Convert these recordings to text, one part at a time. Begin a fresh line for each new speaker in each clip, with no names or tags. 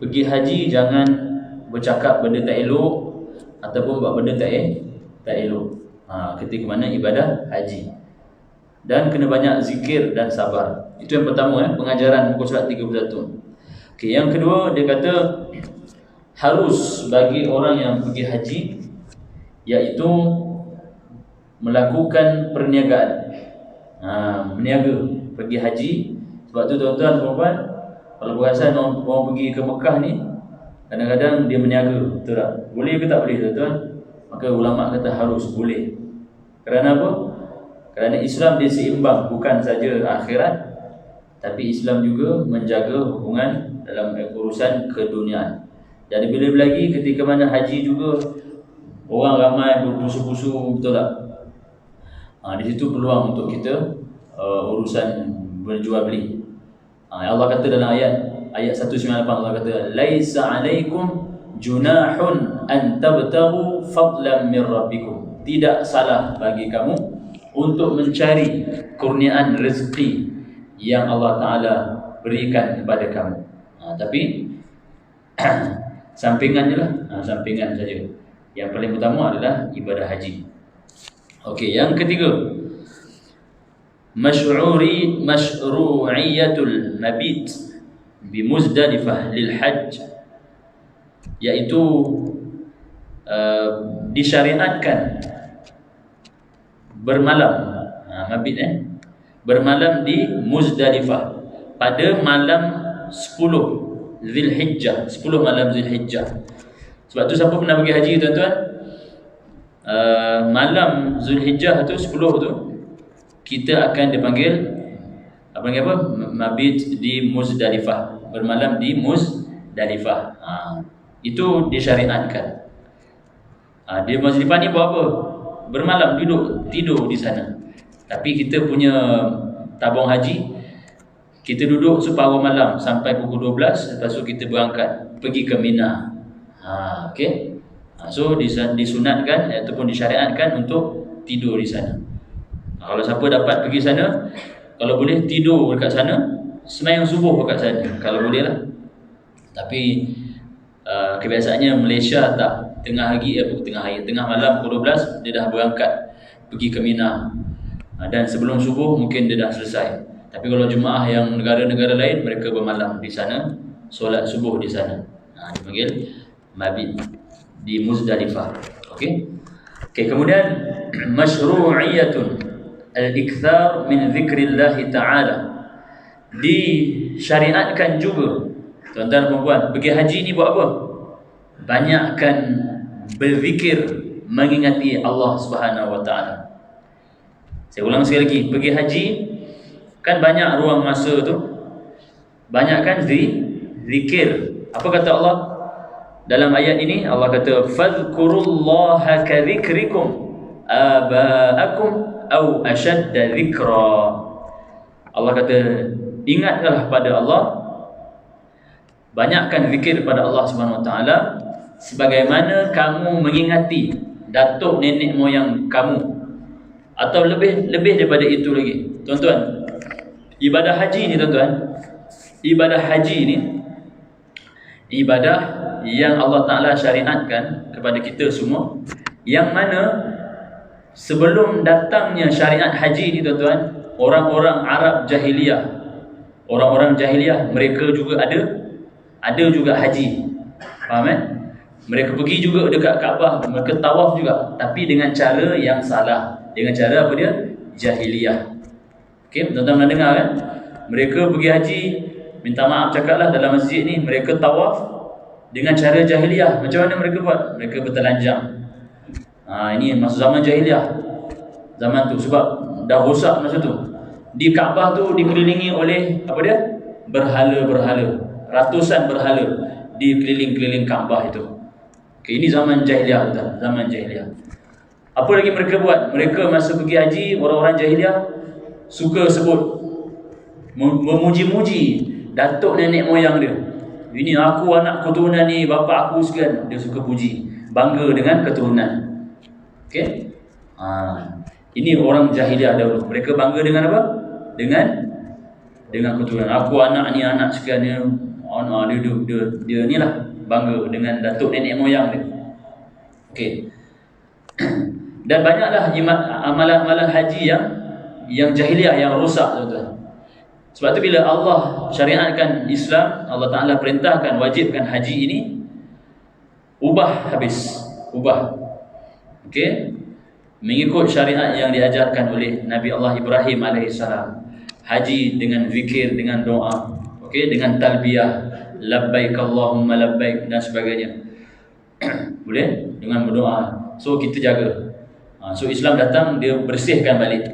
pergi haji jangan bercakap benda tak elok ataupun buat benda tak elok ketika mana ibadah haji. Dan kena banyak zikir dan sabar. Itu yang pertama, pengajaran muka surat 31. Okey, yang kedua dia kata harus bagi orang yang pergi haji iaitu melakukan perniagaan. Berniaga pergi haji. Sebab tu tuan-tuan dan puan-puan, kalau perasan orang pergi ke Mekah ni, kadang-kadang dia berniaga, betul tak? Boleh ke tak boleh tuan-tuan? Maka ulama kata harus, boleh. Kerana apa? Kerana Islam dia seimbang, bukan saja akhirat, tapi Islam juga menjaga hubungan dalam urusan keduniaan. Dan lebih-lebih lagi ketika mana haji juga orang ramai berpusu-pusu, betul tak? Di situ peluang untuk kita urusan berjual beli. Allah kata dalam ayat 198, Allah kata laisa alaikum junahun an tabtaghu fadlan min rabbikum. Tidak salah bagi kamu untuk mencari kurniaan rezeki yang Allah Ta'ala berikan kepada kamu. Tapi sampingannya lah, sampingan saja. Yang paling utama adalah ibadah haji. Okey, yang ketiga, masyru'iyatul mabit bi Muzdalifah lil hajj, iaitu disyariatkan bermalam, bermalam di Muzdalifah pada malam 10 Zulhijjah, 10 malam Zulhijjah. Sebab tu siapa pernah pergi haji tuan-tuan, malam Zulhijjah tu 10 tu kita akan dipanggil mabit di Muzdalifah, bermalam di Muzdalifah. Itu disyariatkan. Di Muzdalifah ni buat apa? Bermalam, duduk tidur di sana. Tapi kita punya tabung haji, kita duduk separuh malam sampai pukul 12, lepas tu kita berangkat pergi ke Mina. Okey. So disunatkan ataupun disyariatkan untuk tidur di sana. Kalau siapa dapat pergi sana, kalau boleh tidur dekat sana, sembahyang subuh dekat sana kalau boleh lah. Tapi kebiasaannya Malaysia tak, tengah malam pukul 12 dia dah berangkat pergi ke Mina, dan sebelum subuh mungkin dia dah selesai. Tapi kalau jemaah yang negara-negara lain, mereka bermalam di sana, solat subuh di sana. Dipanggil mabit di Muzdalifah. Okey. Kemudian masyru'iyatun al-ikthar min zikrillah ta'ala, disyariatkan juga tuan-tuan dan puan-puan, pergi haji ni buat apa? Banyakkan berzikir, mengingati Allah Subhanahu wa taala. Saya ulang sekali lagi, pergi haji kan banyak ruang masa tu, banyakkan zikir. Apa kata Allah dalam ayat ini? Allah kata fadhkurullaha ka dzikrikum aba'akum au ashadda dzikra. Allah kata ingatlah pada Allah, banyakkan zikir pada Allah Subhanahu wa taala sebagaimana kamu mengingati datuk nenek moyang kamu, atau lebih daripada itu lagi. Tuan-tuan, ibadah haji ni tuan-tuan, ibadah haji ni ibadah yang Allah Ta'ala syariatkan kepada kita semua, yang mana sebelum datangnya syariat haji ni tuan-tuan, orang-orang Arab jahiliyah, mereka juga ada juga haji. Faham kan? Mereka pergi juga dekat Kaabah, mereka tawaf juga, tapi dengan cara yang salah, dengan cara apa dia? Jahiliyah. Okey, tuan-tuan pernah dengar kan? Mereka pergi haji, minta maaf cakaplah dalam masjid ni, mereka tawaf dengan cara jahiliyah. Macam mana mereka buat? Mereka bertelanjang. Ini masa zaman jahiliyah. Zaman tu sebab dah rosak masa tu. Di Kaabah tu dikelilingi oleh apa dia? Berhala-berhala. Ratusan berhala di keliling-keliling Kaabah itu. Okay, ini zaman jahiliyah, zaman jahiliyah. Apa lagi mereka buat? Mereka masa pergi haji, orang-orang jahiliyah suka sebut, memuji-muji datuk nenek moyang dia. Ini aku anak keturunan ni, bapa aku sekian. Dia suka puji, bangga dengan keturunan. Okey? Ini orang jahiliyah dahulu. Mereka bangga dengan apa? Dengan keturunan. Aku anak ni, anak sekian ni, dia ni lah bangga dengan datuk nenek moyang dia. Okey. Dan banyaklah amalan-amalan haji yang jahiliah yang rosak, tuan-tuan. Sebab tu bila Allah syariatkan Islam, Allah Ta'ala perintahkan, wajibkan haji ini, ubah habis. Okey. Mengikut syariat yang diajarkan oleh Nabi Allah Ibrahim alaihissalam. Haji dengan zikir, dengan doa, okey, dengan talbiyah, labbaik Allahumma labbaik dan sebagainya. Boleh dengan berdoa. So kita jaga. So Islam datang, dia bersihkan balik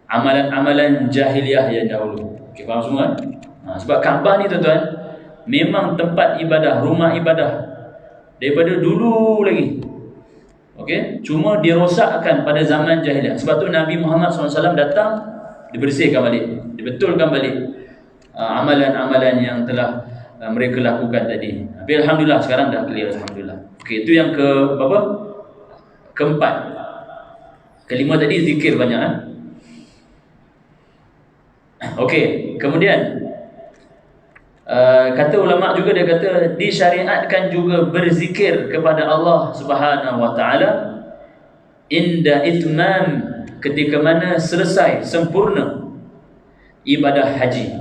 amalan-amalan jahiliah yang dahulu. Okey, faham semua kan? Sebab Kaabah ni, tuan-tuan, memang tempat ibadah, rumah ibadah daripada dulu lagi. Okey, cuma dirosakkan pada zaman jahiliah. Sebab tu Nabi Muhammad SAW datang, dibersihkan balik, dibetulkan balik amalan-amalan yang telah mereka lakukan tadi. Tapi alhamdulillah sekarang dah clear, alhamdulillah. Okey, itu yang berapa? Keempat. Kelima tadi zikir banyak. Okey, kemudian kata ulama juga, dia kata disyariatkan juga berzikir kepada Allah Subhanahu wa taala inda itmam, ketika mana selesai sempurna ibadah haji.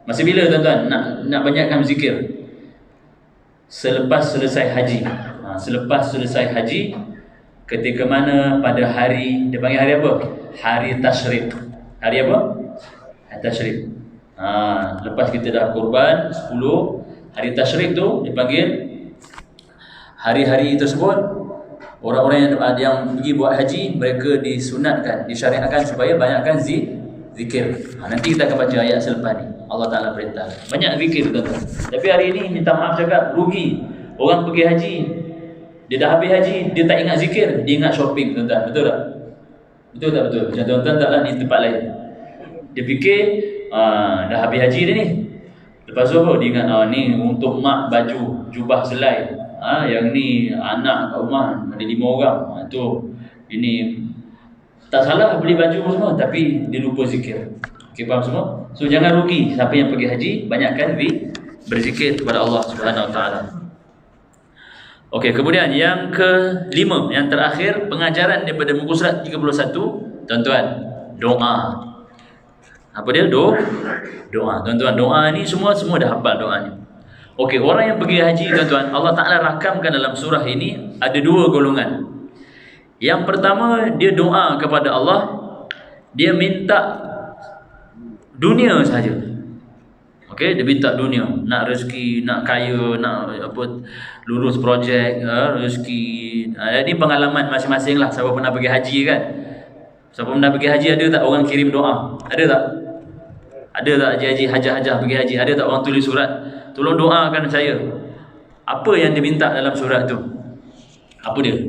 Masa bila, tuan-tuan, nak banyakkan zikir? Selepas selesai haji. Selepas selesai haji, ketika mana pada hari, dia panggil hari apa? Hari tasyrik. Hari apa? Hari tasyrik. Lepas kita dah kurban 10 hari tasyrik tu, dipanggil hari-hari tersebut. Orang-orang yang pergi buat haji, mereka disunatkan, disyariatkan supaya banyakkan zikir. Nanti kita akan baca ayat selepas ni. Allah Ta'ala perintah banyak zikir, tuan-tuan. Tapi hari ini minta maaf cakap, rugi. Orang pergi haji, dia dah habis haji, dia tak ingat zikir, dia ingat shopping, tuan-tuan. Betul tak? Betul tak betul? Macam tuan-tuan taklah di tempat lain. Dia fikir dah habis haji dia ni. Lepas tu apa? Dia ingat ni untuk mak baju jubah selai. Yang ni anak kat rumah ada 5 orang. Ini tak salah beli baju semua, tapi dia lupa zikir. Okey, faham semua? So jangan rugi siapa yang pergi haji, banyakkan berzikir kepada Allah Subhanahu wa taala. Okey, kemudian yang kelima, yang terakhir, pengajaran daripada muka surat 31, tuan-tuan, doa. Apa dia? Doa. Tuan-tuan, doa ni semua dah hafal doa ni. Okey, orang yang pergi haji, tuan-tuan, Allah Ta'ala rakamkan dalam surah ini ada 2 golongan. Yang pertama, dia doa kepada Allah, dia minta dunia saja. Okey, dia minta dunia, nak rezeki, nak kaya, nak lurus projek, rezeki. Ini pengalaman masing-masing lah. Siapa pernah pergi haji kan? Siapa pernah pergi haji, ada tak orang kirim doa? Ada tak? Ada tak haji hajah pergi haji? Ada tak orang tulis surat, tolong doakan saya? Apa yang diminta dalam surat tu? Apa dia?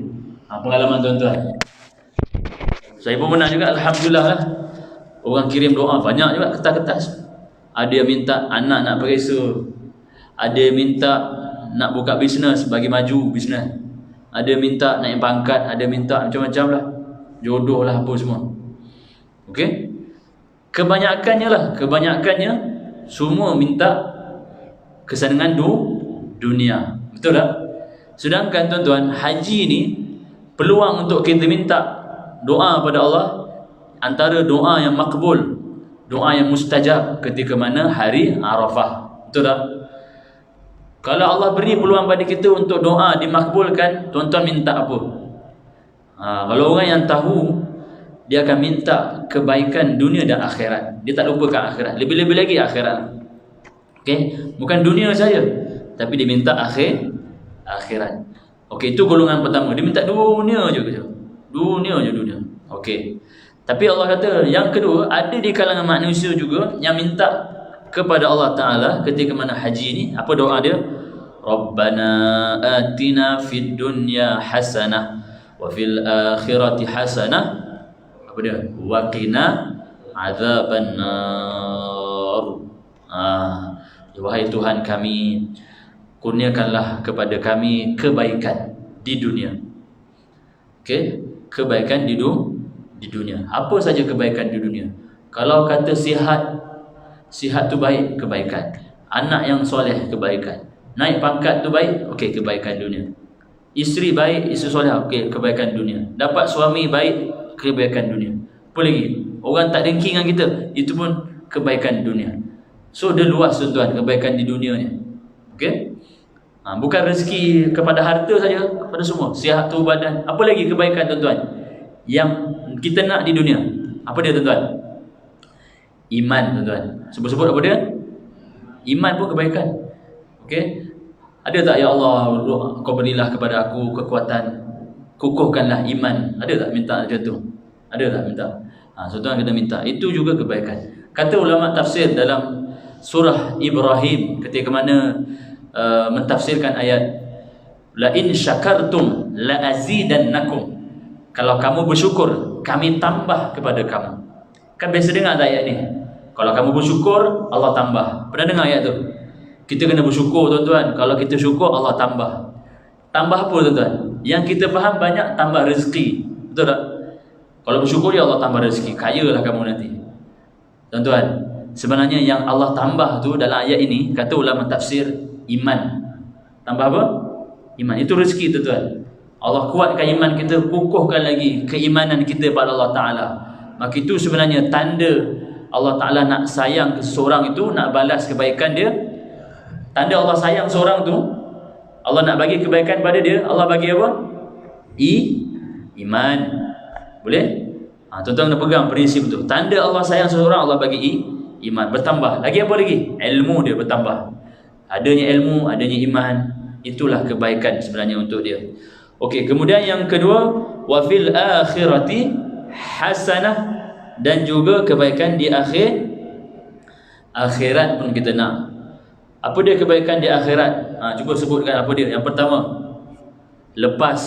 Pengalaman tuan-tuan. Saya pun pernah juga, alhamdulillah lah. Orang kirim doa banyak juga, kertas-kertas. Ada yang minta anak nak periksa, ada yang minta nak buka bisnes, bagi maju bisnes, ada yang minta naik pangkat, ada yang minta macam-macam lah, jodoh lah, apa semua. Okey, kebanyakannya semua minta kesenangan dunia. Betul tak? Sedangkan tuan-tuan, haji ni peluang untuk kita minta doa pada Allah, antara doa yang makbul, doa yang mustajab ketika mana hari Arafah. Betul tak? Kalau Allah beri peluang pada kita untuk doa dimakbulkan, tuan-tuan minta apa? Kalau orang yang tahu, dia akan minta kebaikan dunia dan akhirat. Dia tak lupakan akhirat, lebih-lebih lagi akhirat. Okey, bukan dunia saja, tapi dia minta akhirat. Okey, itu golongan pertama. Dia minta dunia je. Dunia. Okey. Tapi Allah kata yang kedua, ada di kalangan manusia juga yang minta kepada Allah Ta'ala ketika mana haji ni. Apa doa dia? Rabbana atina fid dunya hasanah wa fil akhirati hasanah. Apa dia? Wa qina azabannar. Wahai Tuhan kami, kurniakanlah kepada kami kebaikan di dunia. Okey, kebaikan di dunia. Apa saja kebaikan di dunia? Kalau kata sihat tu baik, kebaikan. Anak yang soleh, kebaikan. Naik pangkat tu baik, okey, kebaikan dunia. Isteri baik, isteri soleh, okey, kebaikan dunia. Dapat suami baik, kebaikan dunia. Apa lagi? Orang tak dengki dengan kita, itu pun kebaikan dunia. So dia luas tuan-tuan, kebaikan di dunia ni. Okey? Bukan rezeki kepada harta saja, kepada semua. Sihat tubuh badan. Apa lagi kebaikan tuan-tuan yang kita nak di dunia? Apa dia tuan-tuan? Iman tuan-tuan. Sebut-sebut apa dia? Iman pun kebaikan. Okey? Ada tak, ya Allah, kau berilah kepada aku kekuatan, kukuhkanlah iman. Ada tak minta macam tu? Ada tak minta? Tuan-tuan kena minta. Itu juga kebaikan. Kata ulama tafsir dalam surah Ibrahim ketika mana mentafsirkan ayat la in syakartum la azidannakum. Kalau kamu bersyukur, kami tambah kepada kamu. Kan biasa dengar ayat ni. Kalau kamu bersyukur, Allah tambah. Pernah dengar ayat tu? Kita kena bersyukur tuan-tuan. Kalau kita syukur, Allah tambah. Tambah apa tuan-tuan? Yang kita faham banyak tambah rezeki. Betul tak? Kalau bersyukur, ya Allah tambah rezeki. Kayalah kamu nanti. Tuan-tuan, sebenarnya yang Allah tambah tu dalam ayat ini, kata ulama tafsir, iman. Tambah apa? Iman. Itu rezeki tuan-tuan. Allah kuatkan iman kita, kukuhkan lagi keimanan kita pada Allah Ta'ala. Maka itu sebenarnya tanda Allah Ta'ala nak sayang ke seseorang itu, nak balas kebaikan dia. Tanda Allah sayang seorang tu, Allah nak bagi kebaikan pada dia, Allah bagi apa? Iman. Boleh? Tuan-tuan kena pegang prinsip tu. Tanda Allah sayang seseorang, Allah bagi iman. Bertambah. Lagi apa lagi? Ilmu dia bertambah. Adanya ilmu, adanya iman, itulah kebaikan sebenarnya untuk dia. Okey, kemudian yang kedua, wa fil akhirati hasanah, dan juga kebaikan di akhirat pun kita nak. Apa dia kebaikan di akhirat? Cuba sebutkan apa dia. Yang pertama, lepas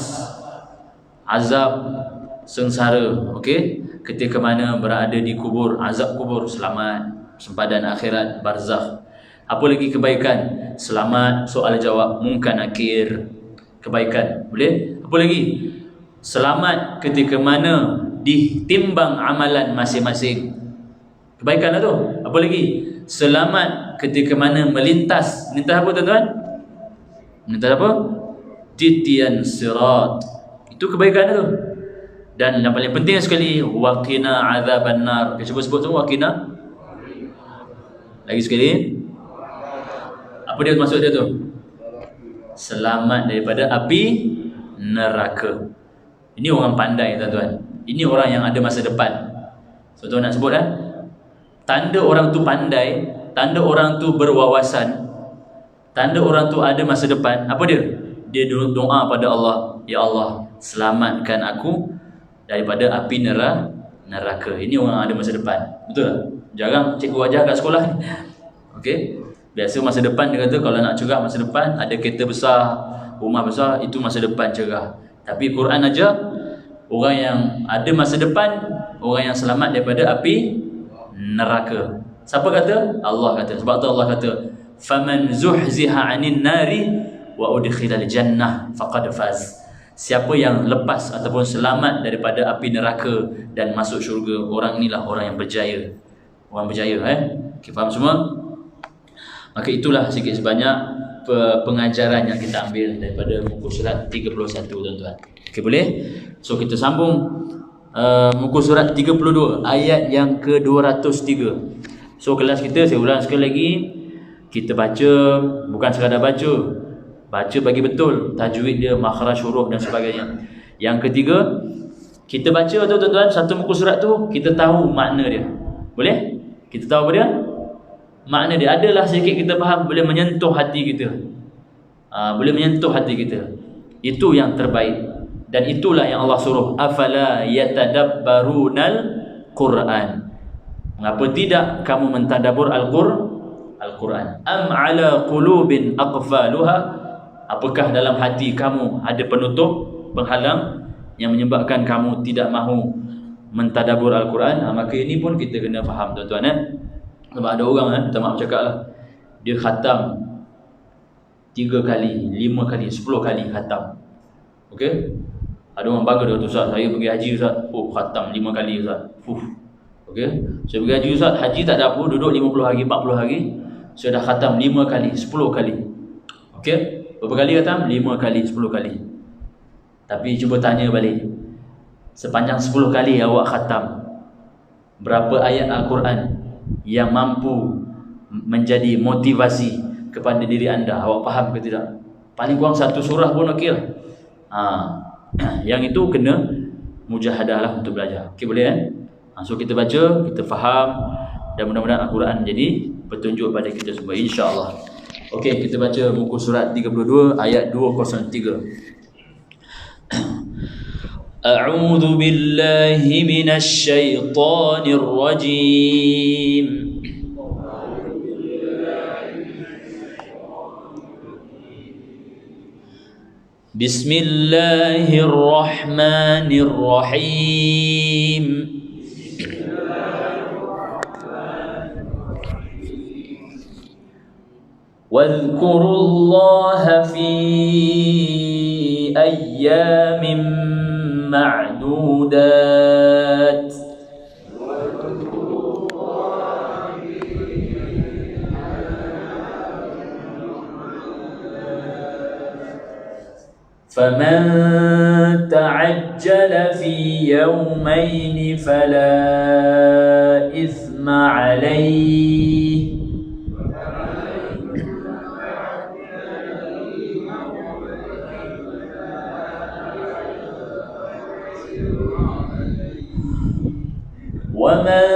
azab sengsara. Okey, ketika mana berada di kubur, azab kubur, selamat, sempadan akhirat, barzakh. Apa lagi kebaikan? Selamat soal jawab, munkar nakir, kebaikan. Boleh? Apa lagi? Selamat ketika mana ditimbang amalan masing-masing. Kebaikan lah tu. Apa lagi? Selamat ketika mana melintas. Melintas apa tuan-tuan? Melintas apa? Titian sirat. Itu kebaikan lah tu. Dan yang paling penting sekali, waqina azaban nar. Kita cuba sebut semua, waqina. Lagi sekali. Apa dia maksud dia tu? Selamat daripada api neraka. Ini orang pandai tuan-tuan. Ini orang yang ada masa depan. Tuan-tuan nak sebut tanda orang tu pandai, tanda orang tu berwawasan, tanda orang tu ada masa depan. Apa dia? Dia doa pada Allah, ya Allah, selamatkan aku daripada api neraka. Ini orang ada masa depan. Betul tak? Jarang cikgu ajar kat sekolah ni. Okey. Biasa masa depan dia kata kalau nak cerah masa depan, ada kereta besar, rumah besar, itu masa depan cerah. Tapi Quran aja orang yang ada masa depan, orang yang selamat daripada api neraka. Siapa kata? Allah kata. Sebab tu Allah kata, "Faman zuhziha 'anil nari wa udkhilal jannah faqad faz." Siapa yang lepas ataupun selamat daripada api neraka dan masuk syurga, orang inilah orang yang berjaya. Orang berjaya. Okay, faham semua? Maka itulah sikit sebanyak pengajaran yang kita ambil daripada muka surat 31 tuan-tuan. Okey, boleh? So kita sambung muka surat 32 ayat yang ke-203. So kelas kita, saya ulang sekali lagi, kita baca bukan sekadar baca bagi betul tajwid dia, makhraj huruf dan sebagainya. Yang ketiga, kita baca tu tuan-tuan, satu muka surat tu kita tahu makna dia. Boleh? Kita tahu apa dia? Makna dia adalah sedikit kita faham, boleh menyentuh hati kita. Boleh menyentuh hati kita. Itu yang terbaik. Dan itulah yang Allah suruh, afala yatadabbarunal Quran. Mengapa tidak kamu mentadabbur Al-Quran? Am ala qulubin aqfaluha? Apakah dalam hati kamu ada penutup, penghalang yang menyebabkan kamu tidak mahu mentadabbur Al-Quran? Maka ini pun kita kena faham tuan-tuan. Sebab ada orang, minta maaf cakap lah, dia khatam 3 kali, 5 kali, 10 kali khatam. Okey? Ada orang bangga dia, Ustaz, saya pergi haji Ustaz, khatam 5 kali Ustaz. Okey? Saya pergi haji Ustaz, haji tak ada apa, duduk 50 hari, 40 hari. sudah khatam 5 kali, 10 kali. Okey? Berapa kali khatam? 5 kali, 10 kali. Tapi cuba tanya balik. Sepanjang 10 kali awak khatam, berapa ayat Al-Quran yang mampu menjadi motivasi kepada diri anda? Awak faham ke tidak? Paling kurang 1 surah pun okey lah. Yang itu kena mujahadah lah untuk belajar. Okey, boleh kan? So kita baca, kita faham, dan mudah-mudahan Al-Quran jadi petunjuk pada kita semua, insya-Allah. Okey, kita baca muka surat 32 ayat 203. A'udzu billahi minasy syaithanir rajim. Bismillahirrahmanirrahim. واذكروا الله في أيام معدودات فمن تعجل في يومين فلا إثم عليه ومن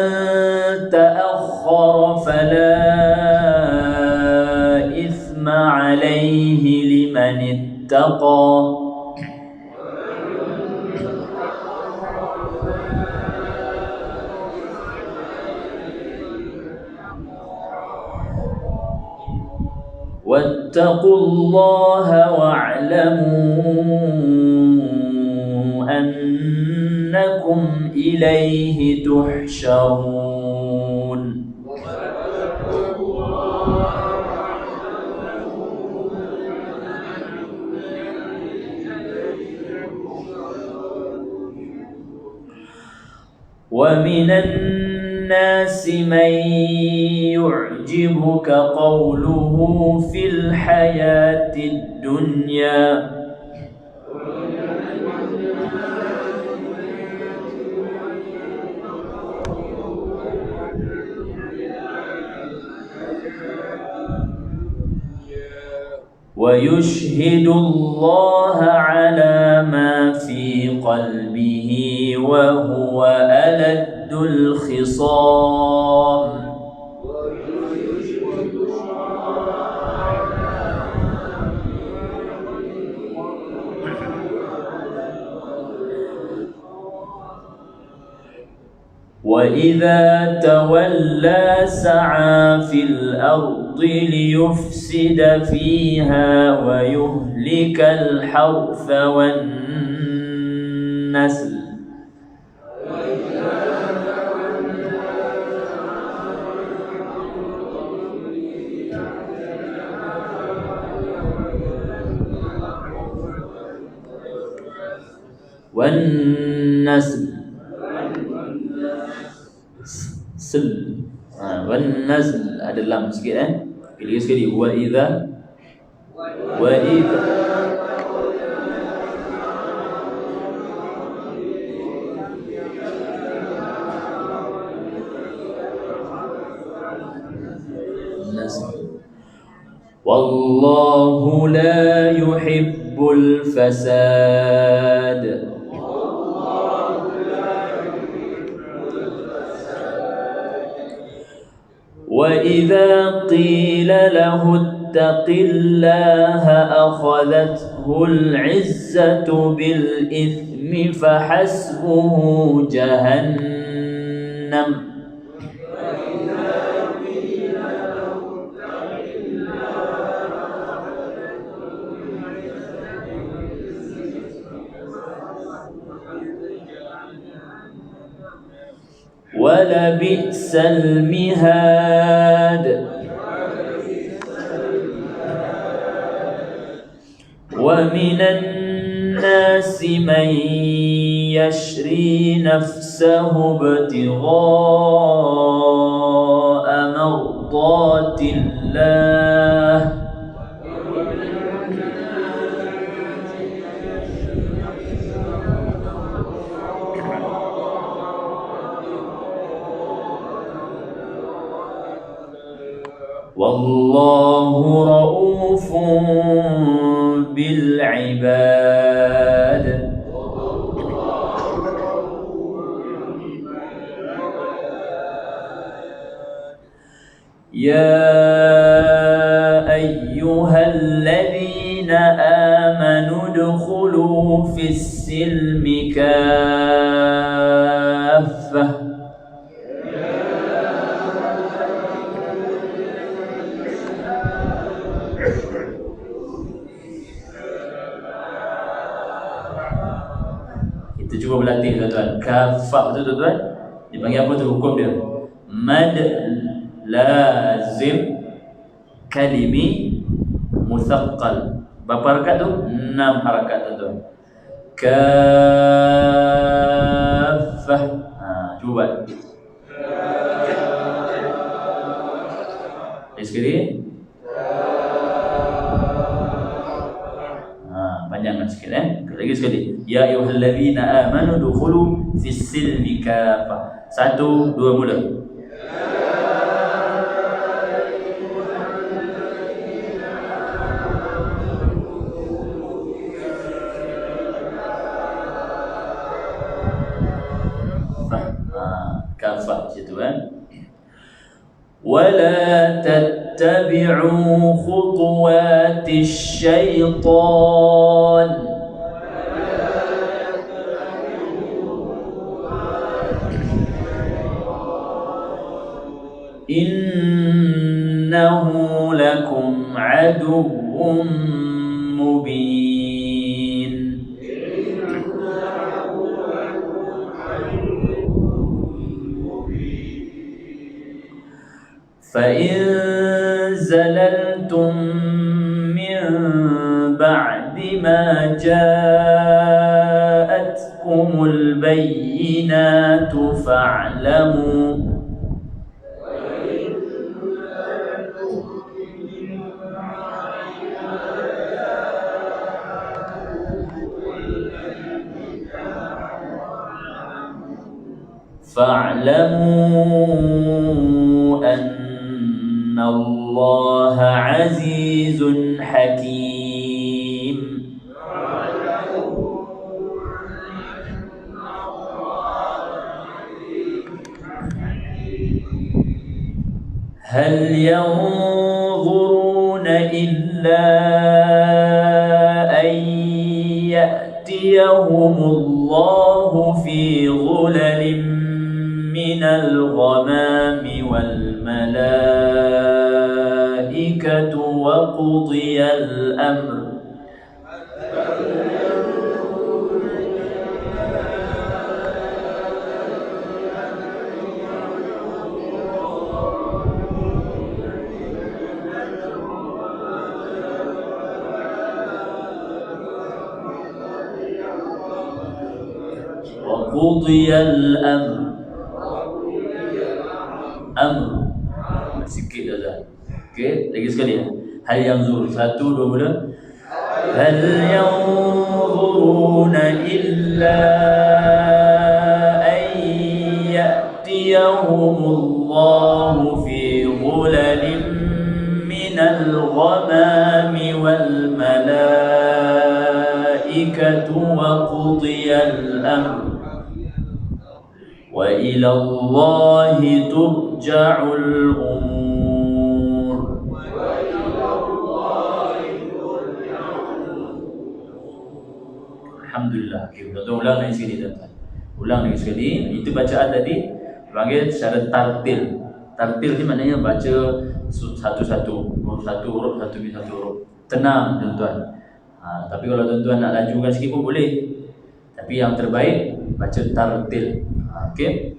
تأخر فلا إثم عليه لمن اتقى واتقوا الله واعلموا أنكم إليه تحشرون ومن الناس من يعجبك قوله في الحياة الدنيا ويشهد الله على ما في قلبه وهو ألد الخصام وإذا تولى سعى في الأرض ليفسد فيها ويهلك الحرث والنسل والنزل ada lam sikit Pilih sekali wa idza wallahu la yuhibbul fasad وإذا قيل له اتق الله أخذته العزة بالإثم فحسبه جهنم ولبئس المهاد ومن الناس من يشري نفسه ابتغاء مرضات الله الله. والله رؤوف بالعباد. يا أيها الذين آمنوا ادخلوا في السلم كافة. Kita cuba berlatih tuan-tuan. Kafah tu tuan-tuan dipanggil apa tu hukum dia? Mad lazim kalimi muthaqqal. Berapa harakat tu? 6 harakat tuan-tuan. Kafah. Cuba buat. Lagi sekali. Panjangkan sikit Lagi sekali. Ya ayyuhallazina amanu dukhulu fis silmi kafah. 1, 2 mula. Kafah situ ولا تتبعوا خطوات الشيطان إنه لكم عدو مبين. فإن زللتم من بعد ما جاءتكم البينات فاعلموا أن الله عزيز حكيم. هل ينظرون إلا أن يأتيهم الله في ظلل من الغمام والملائكة وقضي الأمر وقضي الأمر. Amr sikit dah. Okey, lagi sekali Hal yanzur. 1, 2 mula. Hal yanzuruna illa an ya'tiyahumullahu fi dhulalin minal ghamami wal malaikatu wa qudiyal amr wa ila Allahi turja'ul umur. Alhamdulillah. Okay, kita ulang lagi sekali tuan-tuan. Ulang lagi sekali. Itu bacaan tadi dipanggil secara tartil. Tartil ni maknanya baca satu-satu, satu huruf, satu huruf. Tenang tuan-tuan. Tapi kalau tuan-tuan nak lajukan sikit pun boleh. Tapi yang terbaik baca tartil. Okey.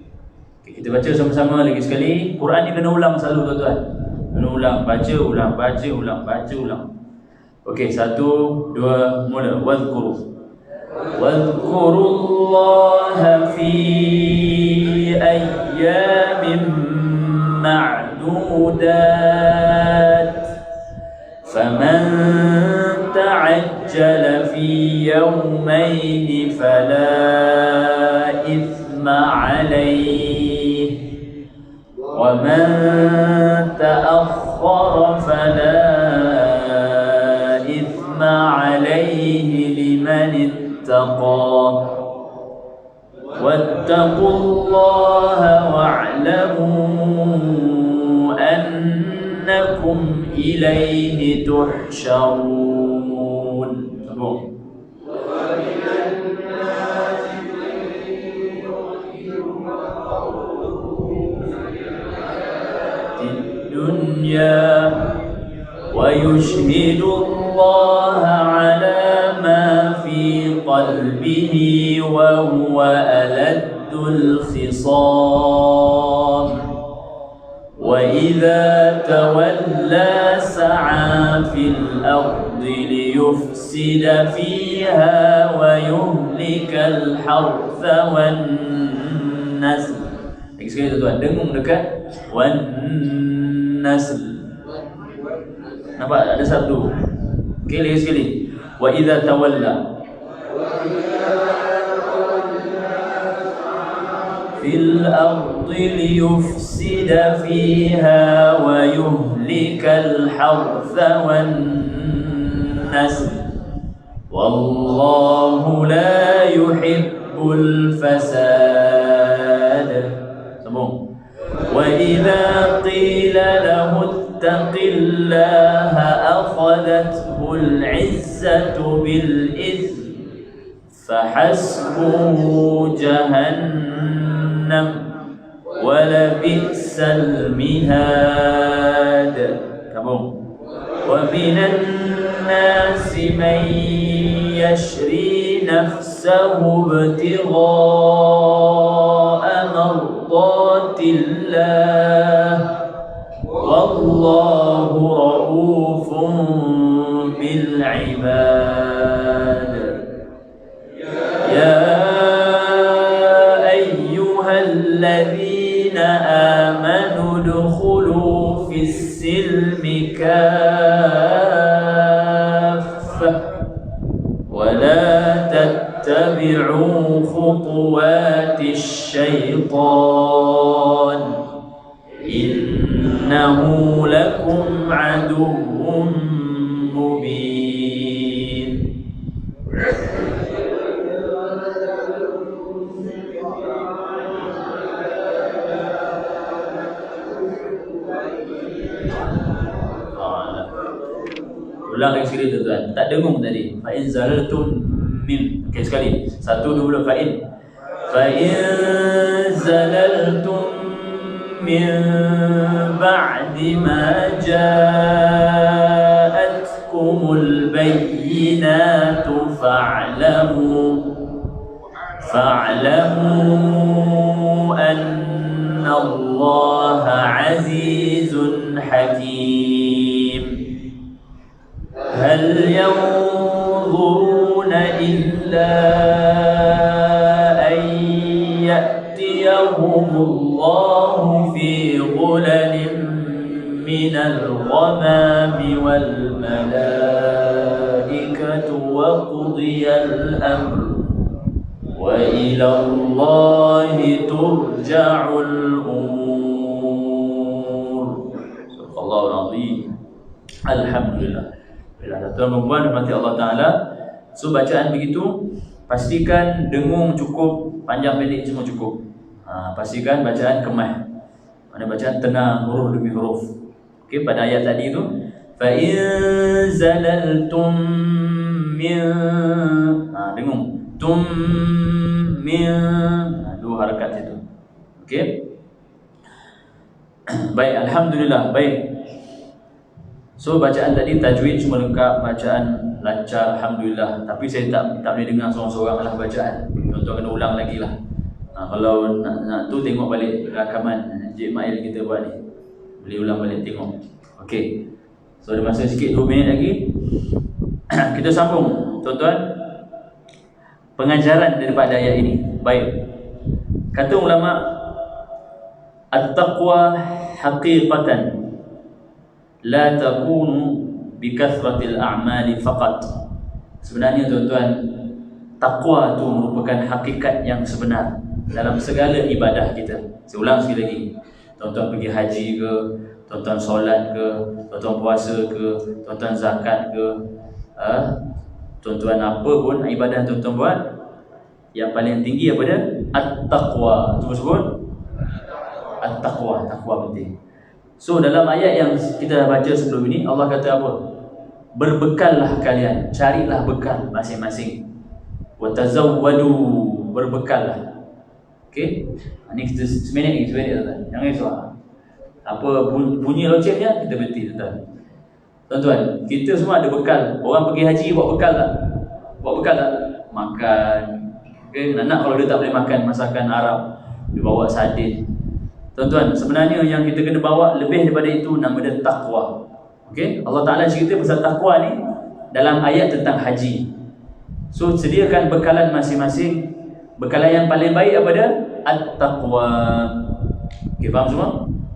Kita baca sama-sama lagi sekali. Quran ni kena ulang selalu tuan-tuan. Kena ulang, baca ulang, baca ulang, baca ulang. Okey, 1, 2 mula. Wadhkurullaha fi ayyamin ma'dudat. معدودات فمن تعجل في يومين فلا إثم عليه ومن تأخر فلا إثم عليه لمن اتقى واتقوا الله واعلموا أنكم إليه تحشرون. الدنيا ويشهد الله على ما في قلبه وهو ألد الخصام وإذا تولى سعى في الأرض ليفسد فيها ويهلك الحرث والنسل. Lagi sekali tuan-tuan, dengung dekat wan-nasl. Nampak ada satu. Okey, lagi sekali. Wa idza tawalla fil ardi liyufsida fiha wa yuhlikal hartha wan nasl wallahu la yuhibbul fasad. Sambung. Wa idza qila lahu ittaqillaha akhadhathul 'izzatu bil ithmi fahasbuhu jahannam ولبئس المهاد. Sambung. ومن الناس من يشري نفسه ابتغاء مرضات الله والله رؤوف بالعباد. يا أيها الذين آمنوا ادخلوا في السلم كافة ولا تتبعوا خطوات الشيطان إنه لكم عدو مبين. Ulang lagi sekali tuan-tuan, tak dengung tadi. Fa in zalaltum min. Okey sekali. 1 2 fa in zalaltum min ba'di ma ja'atkumul bayyinatu fa'lamu anna Allaha 'azizun hakim. هل ينظرون إلا أن يأتيهم الله في ظلل من الغمام والملائكة وقضي الأمر وإلى الله ترجع الأمور. صدق الله العظيم. Alhamdulillah. Tuan-tuan rahmati Allah Ta'ala. So bacaan begitu, pastikan dengung cukup, panjang pendek semua cukup. Pastikan bacaan kemah, mana bacaan tenang huruf demi huruf. Okey, pada ayat tadi tu fa in zalaltum min, dengung tum min, dua harakat itu. Okey. Baik, alhamdulillah. Baik. So bacaan tadi tajwid semua lengkap, bacaan lancar, alhamdulillah. Tapi saya tak boleh dengar seorang-seorang lah bacaan. Tuan-tuan kena ulang lagi lah. Kalau nak tu tengok balik rakaman Encik Mail kita buat ni, boleh ulang balik tengok. Okey. So ada masa sikit 2 minit lagi. Kita sambung tuan-tuan pengajaran daripada ayat ini. Baik. Kata ulama, at-taqwa haqiqatan la takunu bikathratil a'mali faqat. Sebenarnya tuan-tuan, takwa itu merupakan hakikat yang sebenar dalam segala ibadah kita. Saya ulang sekali lagi. Tuan-tuan pergi haji ke, tuan-tuan solat ke, tuan-tuan puasa ke, tuan-tuan zakat ke, tuan-tuan apa pun ibadah tuan-tuan buat, yang paling tinggi apa dia? At-taqwa. Cuba sebut. At-taqwa, takwa penting. So dalam ayat yang kita baca sebelum ini, Allah kata apa? Berbekallah kalian, carilah bekal masing-masing. Wa tazawwadu, berbekallah. Okey? Ini kita seminit tuan. Jangan risau. Apa bunyi loncengnya kita berhenti tuan. Tuan-tuan, kita semua ada bekal. Orang pergi haji bawa bekal tak? Bawa bekal tak? Makan. Okey, nak kalau dia tak boleh makan masakan Arab, dia bawa sardin. Tuan-tuan, sebenarnya yang kita kena bawa lebih daripada itu, nama dia takwa. Okey, Allah Taala cerita pasal takwa ni dalam ayat tentang haji. So sediakan bekalan masing-masing. Bekalan yang paling baik apa dia? At-taqwa. Okey, faham semua?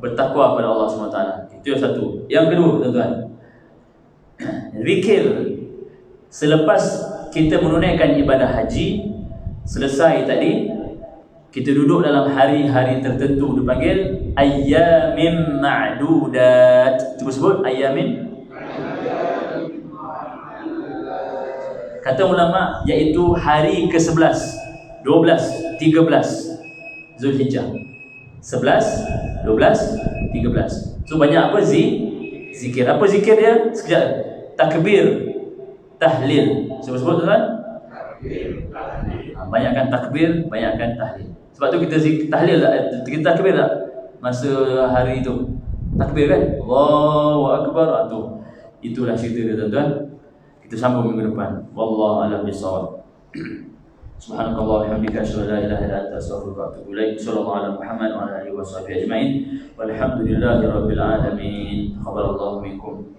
Bertakwa kepada Allah SWT. Itu yang satu. Yang kedua, tuan-tuan, zikir. Selepas kita menunaikan ibadah haji, selesai tadi, kita duduk dalam hari-hari tertentu, dipanggil ayyamin ma'dudat. Cuba sebut ayyamin. Kata ulama, iaitu hari ke-11, 12, 13 Zulhijjah. 11, 12, 13. So banyak apa? Zikir. Apa zikir dia? Sekejap. Takbir, tahlil. Sebut-sebut tuan. Banyakkan takbir, banyakkan tahlil. Sebab tu kita tahlil tak? Kita takbir tak? Masa hari itu takbir kan? Allahu Akbar. Itulah cerita dia tuan-tuan. Kita sambung minggu depan. Wallahu a'lam bishawab. Subhanakallah wa bihamdika asyhadu an la ilaha illa anta astaghfiruka wa atubu ilaik. Sallallahu ala Muhammad wa ala alihi washabbihi ajmain. Walhamdulillahirabbil alamin. Khabarallahu minkum.